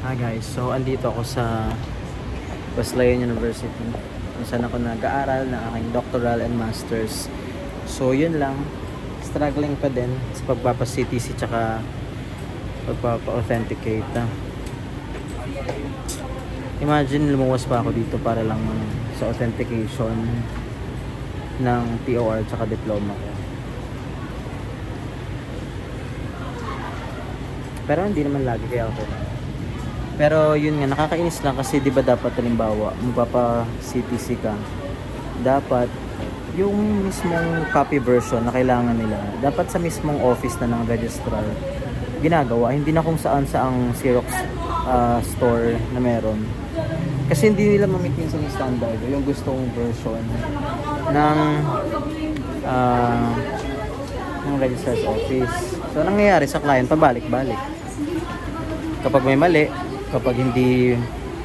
Hi guys, so andito ako sa Wesleyan University kung saan ako nag-aaral ng aking doctoral and masters. So yun lang, struggling pa din sa pagpapa-CTC tsaka pagpapa-authenticate. Imagine lumuwas pa ako dito para lang sa authentication ng TOR tsaka diploma ko. Pero hindi naman lagi, kaya okay lang. Pero yun nga, nakakainis lang kasi 'di ba dapat halimbawa magpapa-CTC ka, dapat yung mismong copy version na kailangan nila, dapat sa mismong office na ng registrar ginagawa, hindi na kung saan saang Xerox store na meron. Kasi hindi nila ma-meet yung standard, yung gustong version ng ng registrar's office. So nangyayari sa client, pabalik-balik. Kapag may mali, kapag hindi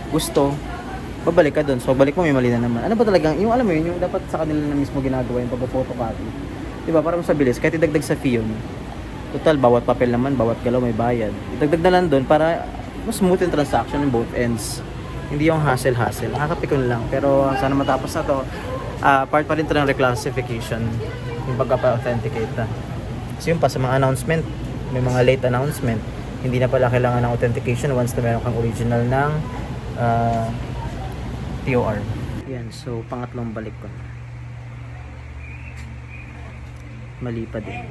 gusto, babalik ka doon. So balik mo, may mali na naman. Ano ba talagang, yung alam mo yun, yung dapat sa kanila na mismo ginagawa yung pag-photocopy. Diba? Para mas mabilis, kahit idagdag sa fee yun. Total, bawat papel naman, bawat galaw may bayad. Idagdag na lang doon para mas smooth yung transaction on both ends. Hindi yung hassle-hassle. Nakakapikon lang. Pero sana matapos na to. Part pa rin to ng reclassification. Yung pagkapa-authenticate na. So yun pa, sa mga announcement, may mga late announcement. Hindi na pala kailangan ng authentication once na meron kang original ng TOR. Yan, so pangatlong balik ko. Mali pa din.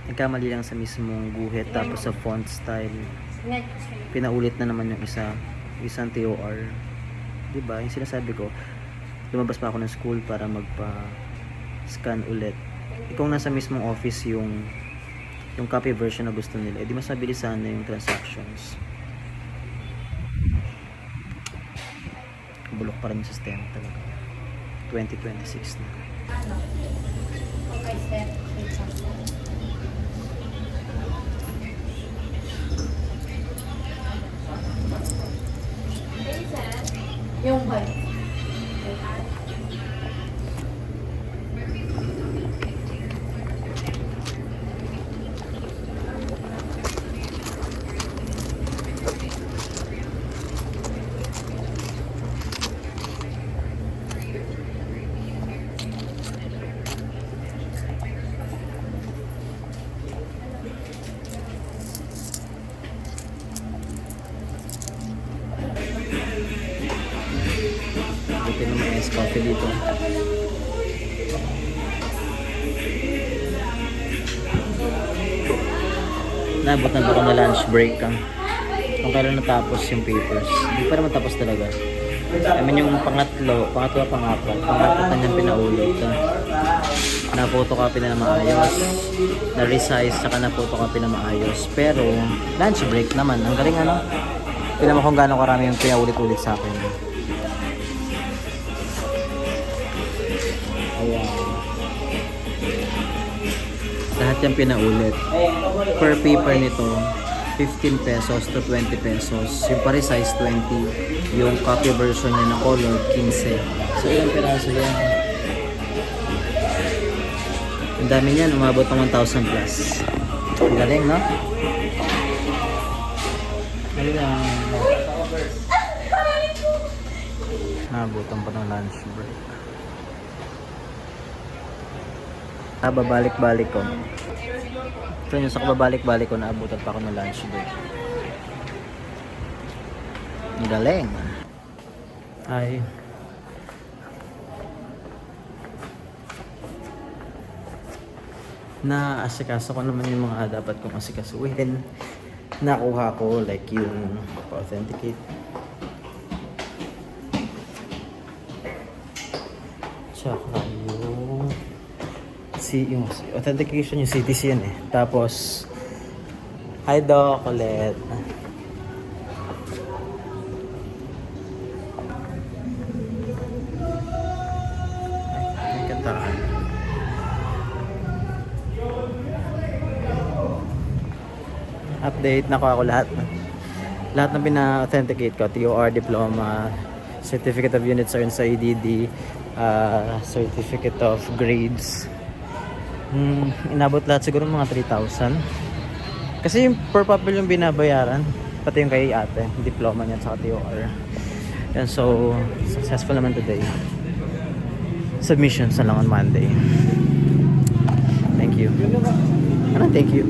Nagkamali lang sa mismong guhit, tapos sa font style. Pinaulit na naman yung isang TOR. Diba? Yung sinasabi ko, lumabas pa ako ng school para magpa-scan ulit. Kung nasa mismong office yung copy version na gusto nila, edi mas mabilisan na yung transactions. Bulok pa rin yung sistema talaga. 2026 na. Okay, sir. Yung white. Buti naman yung coffee dito. Naabot na ba ako na lunch break kung kailan natapos yung papers. Hindi pa naman tapos talaga. I mean yung pangatlo, pangapat na niyang pinaulit. Na-photocopy na maayos, na-resize, saka na-photocopy na maayos. Pero lunch break naman, ang galing ano. Tignan mo kung gaano karami yung pinaulit-ulit sa akin. Ayan. Lahat yung pinaulit. Per paper nito, 15 pesos to 20 pesos. Yung pa-resize 20. Yung copy version niya na color, 15. So, ilang piraso yan? Ang dami niyan, umabot ng 1,000 plus. Ang galing, no? Ayun lang. Nabutan pa ng lunch break. Babalik-balik ko. Ito yung sa kababalik-balik ko, naabutan pa ako ng lunch break. Ang galing. Ay. Naasikaso ko naman yung mga dapat kong asikasuhin. Nakuha ko, like yung pa-authenticate. Tsaka yung authentication, yung CTC yan eh. Tapos, hi Doc, ulit. May kantaan. Update, nakuha ko lahat. Lahat ng pina-authenticate ko, TOR, diploma, certificate of units earned sa EDD, certificate of grades. Inabot lahat siguro mga 3,000. Kasi yung per pupil yung binabayaran, pati yung kay ate, yung diploma niya sa TOR. Yan, so successful naman today. Submissions na lang on Monday. Thank you. Ano, thank you.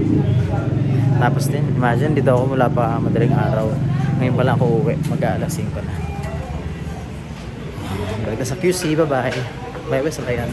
Tapos din, imagine, dito ako mula pa madaling araw. Ngayon pa lang ako uwi, mag-aalas 5 na. Balik na sa QC, bye-bye. Bye-bye sa kayan.